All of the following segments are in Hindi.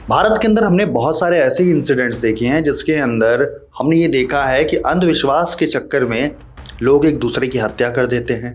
भारत के अंदर हमने बहुत सारे ऐसे इंसिडेंट्स देखे हैं जिसके अंदर हमने ये देखा है कि अंधविश्वास के चक्कर में लोग एक दूसरे की हत्या कर देते हैं,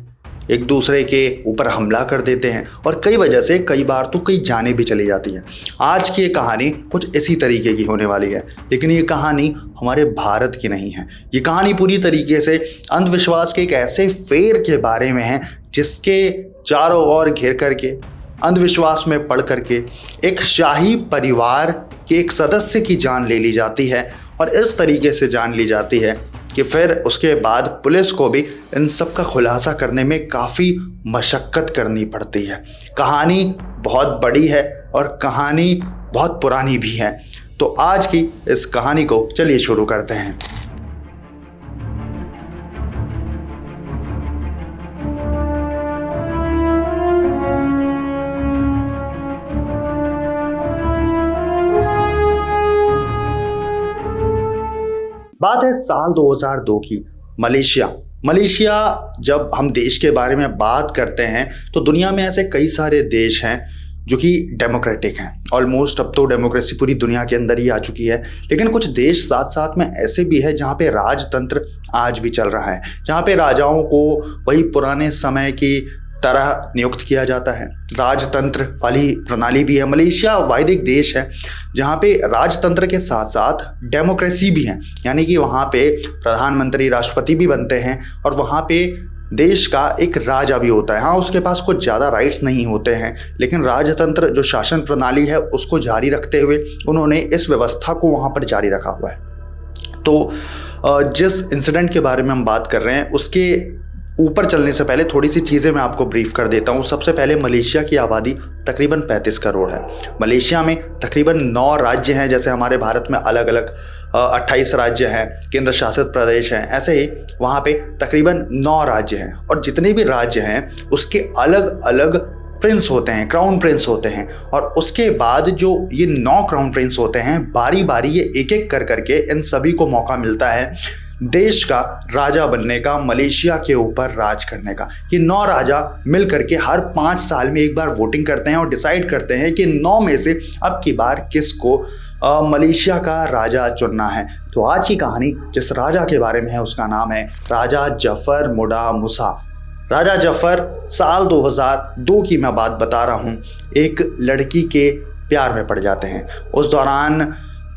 एक दूसरे के ऊपर हमला कर देते हैं और कई वजह से कई बार तो कई जानें भी चली जाती हैं। आज की ये कहानी कुछ इसी तरीके की होने वाली है, लेकिन ये कहानी हमारे भारत की नहीं है। ये कहानी पूरी तरीके से अंधविश्वास के एक ऐसे फेर के बारे में है जिसके चारों ओर घेर करके अंधविश्वास में पड़ करके एक शाही परिवार के एक सदस्य की जान ले ली जाती है और इस तरीके से जान ली जाती है कि फिर उसके बाद पुलिस को भी इन सब का खुलासा करने में काफ़ी मशक्क़त करनी पड़ती है। कहानी बहुत बड़ी है और कहानी बहुत पुरानी भी है, तो आज की इस कहानी को चलिए शुरू करते हैं। बात है साल 2002 की। मलेशिया जब हम देश के बारे में बात करते हैं तो दुनिया में ऐसे कई सारे देश हैं जो कि डेमोक्रेटिक हैं। ऑलमोस्ट अब तो डेमोक्रेसी पूरी दुनिया के अंदर ही आ चुकी है, लेकिन कुछ देश साथ साथ में ऐसे भी है जहाँ पे राजतंत्र आज भी चल रहा है, जहाँ पे राजाओं को वही पुराने समय की तरह नियुक्त किया जाता है। राजतंत्र वाली प्रणाली भी है। मलेशिया वैदिक देश है जहाँ पे राजतंत्र के साथ साथ डेमोक्रेसी भी है, यानी कि वहाँ पे प्रधानमंत्री राष्ट्रपति भी बनते हैं और वहाँ पे देश का एक राजा भी होता है। हाँ, उसके पास कुछ ज़्यादा राइट्स नहीं होते हैं, लेकिन राजतंत्र जो शासन प्रणाली है उसको जारी रखते हुए उन्होंने इस व्यवस्था को वहाँ पर जारी रखा हुआ है। तो जिस इंसिडेंट के बारे में हम बात कर रहे हैं उसके ऊपर चलने से पहले थोड़ी सी चीज़ें मैं आपको ब्रीफ कर देता हूँ। सबसे पहले मलेशिया की आबादी तकरीबन 35 करोड़ है। मलेशिया में तकरीबन 9 राज्य हैं, जैसे हमारे भारत में अलग अलग 28 राज्य हैं, केंद्र शासित प्रदेश हैं, ऐसे ही वहाँ पे तकरीबन 9 राज्य हैं और जितने भी राज्य हैं उसके अलग अलग प्रिंस होते हैं, क्राउन प्रिंस होते हैं। और उसके बाद जो ये 9 क्राउन प्रिंस होते हैं, बारी बारी ये एक एक कर करके इन सभी को मौका मिलता है देश का राजा बनने का, मलेशिया के ऊपर राज करने का। ये 9 राजा मिल करके हर 5 साल में एक बार वोटिंग करते हैं और डिसाइड करते हैं कि 9 में से अब की बार किसको मलेशिया का राजा चुनना है। तो आज की कहानी जिस राजा के बारे में है उसका नाम है राजा जफर मुड़ा मूसा। राजा जफर साल 2002 की मैं बात बता रहा हूँ, एक लड़की के प्यार में पड़ जाते हैं। उस दौरान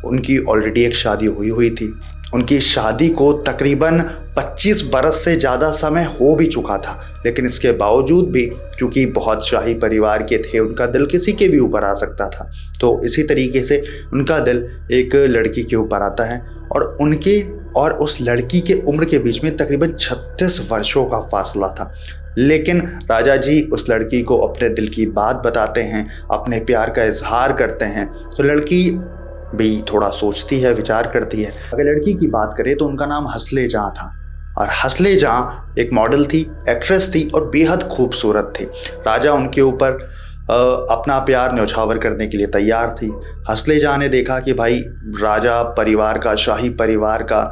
उनकी ऑलरेडी एक शादी हुई थी। उनकी शादी को तकरीबन 25 बरस से ज़्यादा समय हो भी चुका था, लेकिन इसके बावजूद भी क्योंकि बहुत शाही परिवार के थे, उनका दिल किसी के भी ऊपर आ सकता था। तो इसी तरीके से उनका दिल एक लड़की के ऊपर आता है और उनके और उस लड़की के उम्र के बीच में तकरीबन 36 वर्षों का फासला था। लेकिन राजा जी उस लड़की को अपने दिल की बात बताते हैं, अपने प्यार का इजहार करते हैं। तो लड़की भी थोड़ा सोचती है, विचार करती है। अगर लड़की की बात करें तो उनका नाम हसले जहाँ था और हसले जहाँ एक मॉडल थी, एक्ट्रेस थी और बेहद खूबसूरत थी। राजा उनके ऊपर अपना प्यार न्यौछावर करने के लिए तैयार थी। हसले जहाँ ने देखा कि भाई राजा परिवार का, शाही परिवार का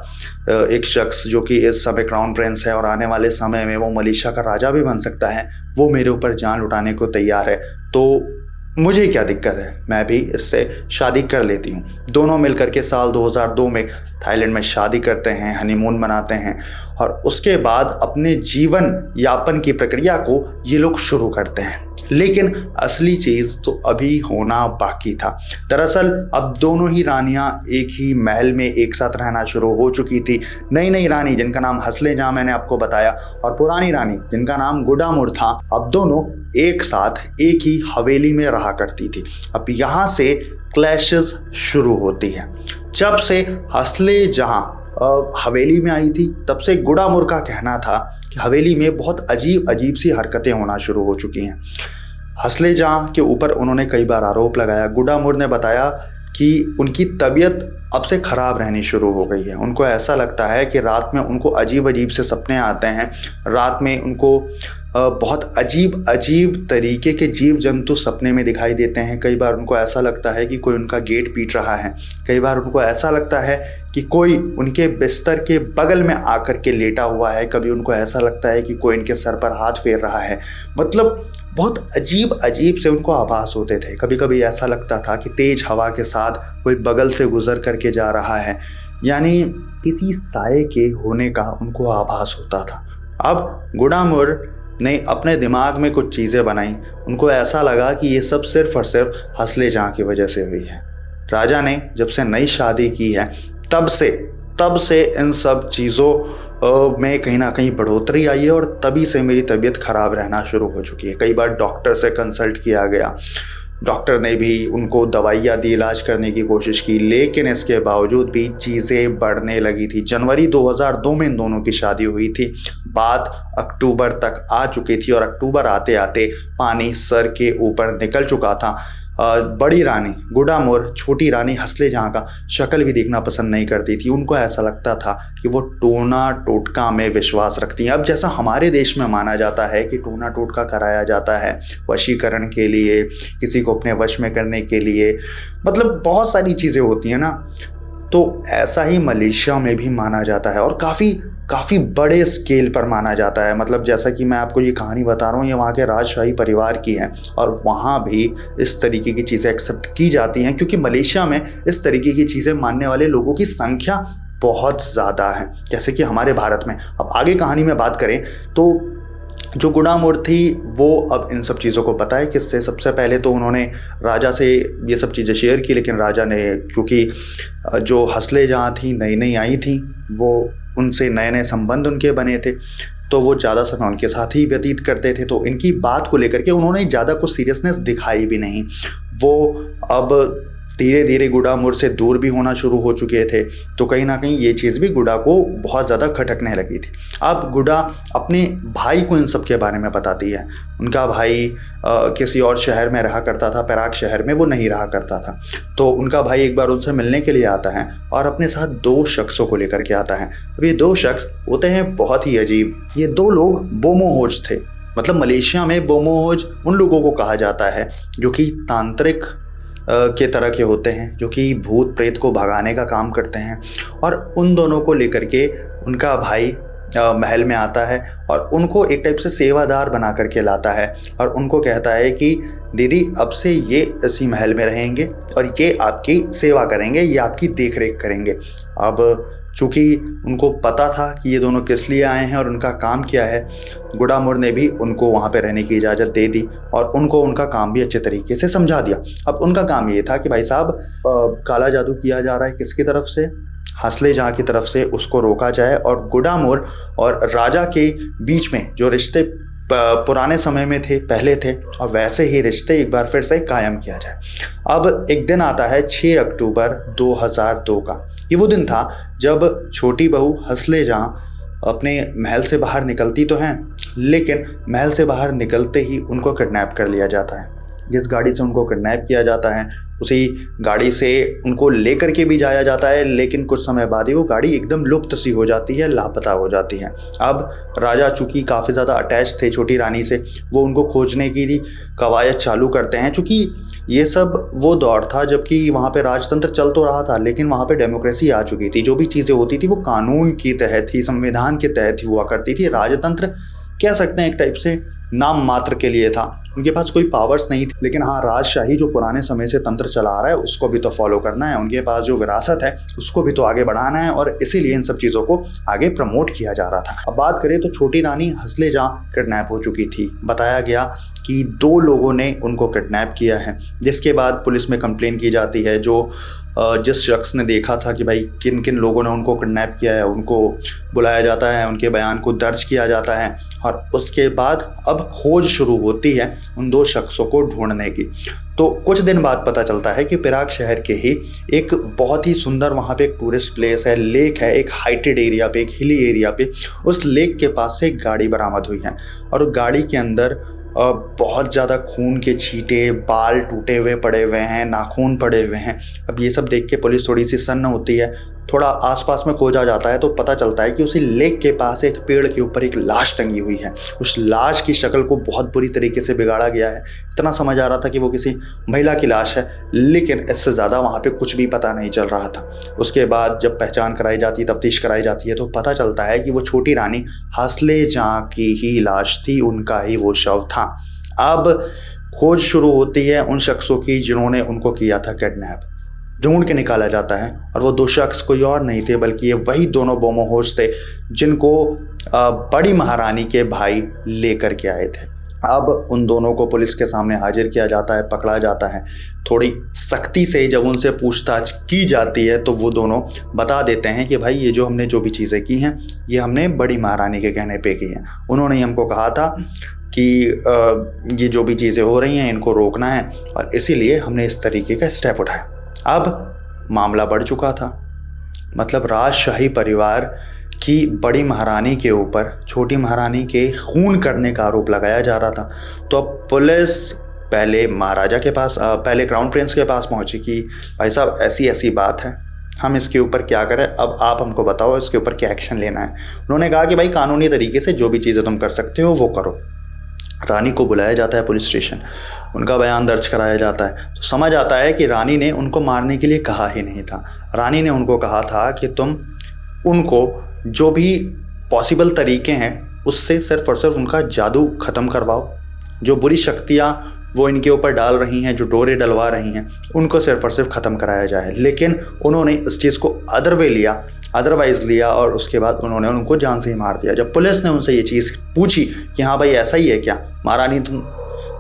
एक शख्स जो कि इस समय क्राउन प्रिंस है और आने वाले समय में वो मलेशिया का राजा भी बन सकता है, वो मेरे ऊपर जान लुटाने को तैयार है, तो मुझे क्या दिक्कत है, मैं भी इससे शादी कर लेती हूँ। दोनों मिलकर के साल 2002 में थाईलैंड में शादी करते हैं, हनीमून मनाते हैं और उसके बाद अपने जीवन यापन की प्रक्रिया को ये लोग शुरू करते हैं। लेकिन असली चीज़ तो अभी होना बाकी था। दरअसल अब दोनों ही रानियां एक ही महल में एक साथ रहना शुरू हो चुकी थी। नई रानी जिनका नाम हसले जहाँ मैंने आपको बताया और पुरानी रानी जिनका नाम गुडामुर था, अब दोनों एक साथ एक ही हवेली में रहा करती थी। अब यहाँ से क्लैशेस शुरू होती हैं। जब से हसले जहाँ हवेली में आई थी तब से गुडामुर का कहना था कि हवेली में बहुत अजीब सी हरकतें होना शुरू हो चुकी हैं। हसले जहाँ के ऊपर उन्होंने कई बार आरोप लगाया। गुडामुर ने बताया कि उनकी तबीयत अब से ख़राब रहनी शुरू हो गई है। उनको ऐसा लगता है कि रात में उनको अजीब से सपने आते हैं। रात में उनको बहुत अजीब तरीके के जीव जंतु सपने में दिखाई देते हैं। कई बार उनको ऐसा लगता है कि कोई उनका गेट पीट रहा है। कई बार उनको ऐसा लगता है कि कोई उनके बिस्तर के बगल में आकर के लेटा हुआ है। कभी उनको ऐसा लगता है कि कोई इनके सर पर हाथ फेर रहा है। मतलब बहुत अजीब अजीब से उनको आभास होते थे। कभी कभी ऐसा लगता था कि तेज हवा के साथ कोई बगल से गुजर करके जा रहा है, यानी किसी साए के होने का उनको आभास होता था। अब गुडामुर ने अपने दिमाग में कुछ चीज़ें बनाई। उनको ऐसा लगा कि ये सब सिर्फ और सिर्फ हंसले जहाँ की वजह से हुई है। राजा ने जब से नई शादी की है तब से इन सब चीज़ों में कहीं ना कहीं बढ़ोतरी आई है और तभी से मेरी तबीयत ख़राब रहना शुरू हो चुकी है। कई बार डॉक्टर से कंसल्ट किया गया, डॉक्टर ने भी उनको दवाइयाँ दी, इलाज करने की कोशिश की, लेकिन इसके बावजूद भी चीज़ें बढ़ने लगी थी। जनवरी 2002 में इन दोनों की शादी हुई थी। बात अक्टूबर तक आ चुकी थी और अक्टूबर आते आते पानी सर के ऊपर निकल चुका था। बड़ी रानी गुडामुर छोटी रानी हंसले जहाँ का शक्ल भी देखना पसंद नहीं करती थी। उनको ऐसा लगता था कि वो टोना टोटका में विश्वास रखती हैं। अब जैसा हमारे देश में माना जाता है कि टोना टोटका कराया जाता है वशीकरण के लिए, किसी को अपने वश में करने के लिए, मतलब बहुत सारी चीज़ें होती हैं ना, तो ऐसा ही मलेशिया में भी माना जाता है और काफ़ी बड़े स्केल पर माना जाता है। मतलब जैसा कि मैं आपको ये कहानी बता रहा हूँ, ये वहाँ के राजशाही परिवार की है और वहाँ भी इस तरीके की चीज़ें एक्सेप्ट की जाती हैं, क्योंकि मलेशिया में इस तरीके की चीज़ें मानने वाले लोगों की संख्या बहुत ज़्यादा है, जैसे कि हमारे भारत में। अब आगे कहानी में बात करें तो जो गुडामुर थी वो अब इन सब चीज़ों को पता है। किससे? सबसे पहले तो उन्होंने राजा से ये सब चीज़ें शेयर की, लेकिन राजा ने, क्योंकि जो हंसले जहाँ थी नई नई आई थी, वो उनसे नए नए संबंध उनके बने थे, तो वो ज़्यादा समय उनके साथ ही व्यतीत करते थे, तो इनकी बात को लेकर के उन्होंने ज़्यादा कुछ सीरियसनेस दिखाई भी नहीं। वो अब धीरे धीरे गुडामुर से दूर भी होना शुरू हो चुके थे, तो कहीं ना कहीं ये चीज़ भी गुडा को बहुत ज़्यादा खटकने लगी थी। अब गुडा अपने भाई को इन सब के बारे में बताती है। उनका भाई किसी और शहर में रहा करता था, पेराक शहर में वो नहीं रहा करता था, तो उनका भाई एक बार उनसे मिलने के लिए आता है और अपने साथ 2 शख्सों को लेकर के आता है। अब ये 2 शख्स होते हैं बहुत ही अजीब। ये 2 लोग बोमोहोज थे। मतलब मलेशिया में बोमोहोज उन लोगों को कहा जाता है जो कि तांत्रिक के तरह के होते हैं, जो कि भूत प्रेत को भगाने का काम करते हैं। और उन दोनों को लेकर के उनका भाई महल में आता है और उनको एक टाइप से सेवादार बना करके लाता है और उनको कहता है कि दीदी अब से ये इसी महल में रहेंगे और ये आपकी सेवा करेंगे, ये आपकी देख रेख करेंगे। अब चूँकि उनको पता था कि ये दोनों किस लिए आए हैं और उनका काम क्या है, गुडामुर ने भी उनको वहाँ पे रहने की इजाज़त दे दी और उनको उनका काम भी अच्छे तरीके से समझा दिया। अब उनका काम ये था कि भाई साहब काला जादू किया जा रहा है, किसकी तरफ से? हंसले जहाँ की तरफ से, उसको रोका जाए और गुडामुर और राजा के बीच में जो रिश्ते पुराने समय में थे, पहले थे, और वैसे ही रिश्ते एक बार फिर से कायम किया जाए। अब एक दिन आता है 6 अक्टूबर 2002 का। ये वो दिन था जब छोटी बहू हंसले जहाँ अपने महल से बाहर निकलती तो हैं, लेकिन महल से बाहर निकलते ही उनको किडनैप कर लिया जाता है। जिस गाड़ी से उनको किडनैप किया जाता है उसी गाड़ी से उनको लेकर के भी जाया जाता है, लेकिन कुछ समय बाद ही वो गाड़ी एकदम लुप्त सी हो जाती है, लापता हो जाती है। अब राजा चूँकि काफ़ी ज़्यादा अटैच थे छोटी रानी से, वो उनको खोजने की कवायद चालू करते हैं। चूँकि ये सब वो दौर था जबकि वहाँ पे राजतंत्र चल तो रहा था, लेकिन वहाँ पे डेमोक्रेसी आ चुकी थी। जो भी चीज़ें होती थी वो कानून के तहत ही, संविधान के तहत ही हुआ करती थी। राजतंत्र कह सकते हैं एक टाइप से नाम मात्र के लिए था, उनके पास कोई पावर्स नहीं थी, लेकिन हाँ राजशाही जो पुराने समय से तंत्र चला आ रहा है उसको भी तो फॉलो करना है, उनके पास जो विरासत है उसको भी तो आगे बढ़ाना है, और इसीलिए इन सब चीज़ों को आगे प्रमोट किया जा रहा था। अब बात करें तो छोटी रानी हंसले जहाँ किडनैप हो चुकी थी। बताया गया कि 2 लोगों ने उनको किडनैप किया है, जिसके बाद पुलिस में कंप्लेन की जाती है। जो जिस शख्स ने देखा था कि भाई किन किन लोगों ने उनको किडनैप किया है, उनको बुलाया जाता है, उनके बयान को दर्ज किया जाता है और उसके बाद अब खोज शुरू होती है उन 2 शख्सों को ढूंढने की। तो कुछ दिन बाद पता चलता है कि पेराक शहर के ही एक बहुत ही सुंदर वहाँ पे एक टूरिस्ट प्लेस है, लेक है, एक हाइटेड एरिया पे, एक हिली एरिया पे, उस लेक के पास से एक गाड़ी बरामद हुई है और गाड़ी के अंदर बहुत ज़्यादा खून के छींटे, बाल टूटे हुए पड़े हुए हैं, नाखून पड़े हुए हैं। अब ये सब देख के पुलिस थोड़ी सी सन्न होती है। थोड़ा आसपास में खोजा जाता है तो पता चलता है कि उसी लेक के पास एक पेड़ के ऊपर एक लाश टंगी हुई है। उस लाश की शक्ल को बहुत बुरी तरीके से बिगाड़ा गया है। इतना समझ आ रहा था कि वो किसी महिला की लाश है, लेकिन इससे ज़्यादा वहाँ पे कुछ भी पता नहीं चल रहा था। उसके बाद जब पहचान कराई जाती, तफ्तीश कराई जाती है तो पता चलता है कि वो छोटी रानी हंसले जहाँ की ही लाश थी, उनका ही वो शव था। अब खोज शुरू होती है उन शख्सों की जिन्होंने उनको किया था किडनैप। ढूंढ के निकाला जाता है और वो 2 शख्स कोई और नहीं थे बल्कि ये वही दोनों बोमोहोश थे जिनको बड़ी महारानी के भाई लेकर के आए थे। अब उन दोनों को पुलिस के सामने हाजिर किया जाता है, पकड़ा जाता है। थोड़ी सख्ती से जब उनसे पूछताछ की जाती है तो वो दोनों बता देते हैं कि भाई ये जो हमने जो भी चीज़ें की हैं ये हमने बड़ी महारानी के कहने पे की हैं। उन्होंने ही हमको कहा था कि ये जो भी चीज़ें हो रही हैं इनको रोकना है और इसीलिए हमने इस तरीके का स्टेप उठाया। अब मामला बढ़ चुका था, मतलब राजशाही परिवार की बड़ी महारानी के ऊपर छोटी महारानी के खून करने का आरोप लगाया जा रहा था। तो अब पुलिस पहले महाराजा के पास, पहले क्राउन प्रिंस के पास पहुंची कि भाई साहब ऐसी ऐसी बात है, हम इसके ऊपर क्या करें, अब आप हमको बताओ इसके ऊपर क्या एक्शन लेना है। उन्होंने कहा कि भाई कानूनी तरीके से जो भी चीज़ें तुम कर सकते हो वो करो। रानी को बुलाया जाता है पुलिस स्टेशन, उनका बयान दर्ज कराया जाता है तो समझ आता है कि रानी ने उनको मारने के लिए कहा ही नहीं था। रानी ने उनको कहा था कि तुम उनको जो भी पॉसिबल तरीके हैं उससे सिर्फ और सिर्फ उनका जादू ख़त्म करवाओ, जो बुरी शक्तियाँ वो इनके ऊपर डाल रही हैं, जो डोरे डलवा रही हैं, उनको सिर्फ और सिर्फ ख़त्म कराया जाए। लेकिन उन्होंने इस चीज़ को अदरवाइज़ लिया और उसके बाद उन्होंने उनको जान से ही मार दिया। जब पुलिस ने उनसे ये चीज़ पूछी कि हाँ भाई ऐसा ही है क्या, महारानी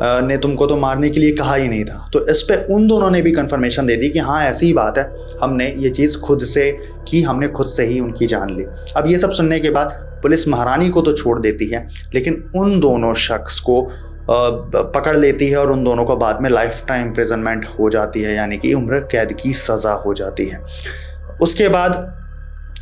ने तुमको तो मारने के लिए कहा ही नहीं था, तो इस पे उन दोनों ने भी कंफर्मेशन दे दी कि हाँ ऐसी ही बात है, हमने ये चीज़ खुद से की, हमने खुद से ही उनकी जान ली। अब ये सब सुनने के बाद पुलिस महारानी को तो छोड़ देती है लेकिन उन दोनों शख्स को पकड़ लेती है और उन दोनों को बाद में लाइफ टाइम इम्प्रिजनमेंट हो जाती है, यानी कि उम्र कैद की सज़ा हो जाती है। उसके बाद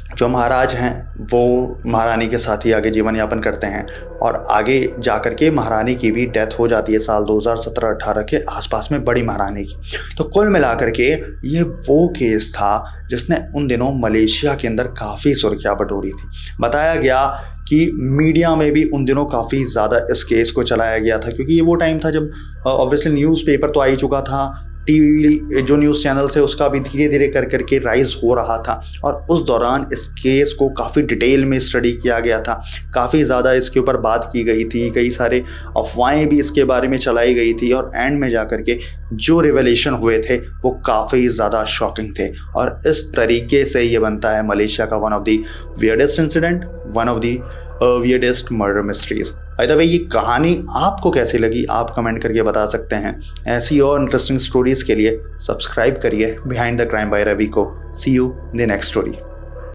जो महाराज हैं वो महारानी के साथ ही आगे जीवन यापन करते हैं और आगे जाकर के महारानी की भी डेथ हो जाती है साल 2017-18 के आसपास में, बड़ी महारानी की। तो कुल मिलाकर के ये वो केस था जिसने उन दिनों मलेशिया के अंदर काफ़ी सुर्खियाँ बटोरी थी। बताया गया कि मीडिया में भी उन दिनों काफ़ी ज़्यादा इस केस को चलाया गया था क्योंकि ये वो टाइम था जब ऑब्वियसली न्यूज़पेपर तो आ ही चुका था, टीवी जो न्यूज़ चैनल थे उसका भी धीरे धीरे कर करके राइज हो रहा था और उस दौरान इस केस को काफ़ी डिटेल में स्टडी किया गया था, काफ़ी ज़्यादा इसके ऊपर बात की गई थी, कई सारे अफवाहें भी इसके बारे में चलाई गई थी और एंड में जा कर के जो रिवेलेशन हुए थे वो काफ़ी ज़्यादा शॉकिंग थे। और इस तरीके से ये बनता है मलेशिया का one of the weirdest incident, one of the weirdest murder mysteries. By the way ये कहानी आपको कैसी लगी आप कमेंट करके बता सकते हैं। ऐसी और इंटरेस्टिंग स्टोरीज़ के लिए सब्सक्राइब करिए behind the crime by Ravi को। See you in the next story.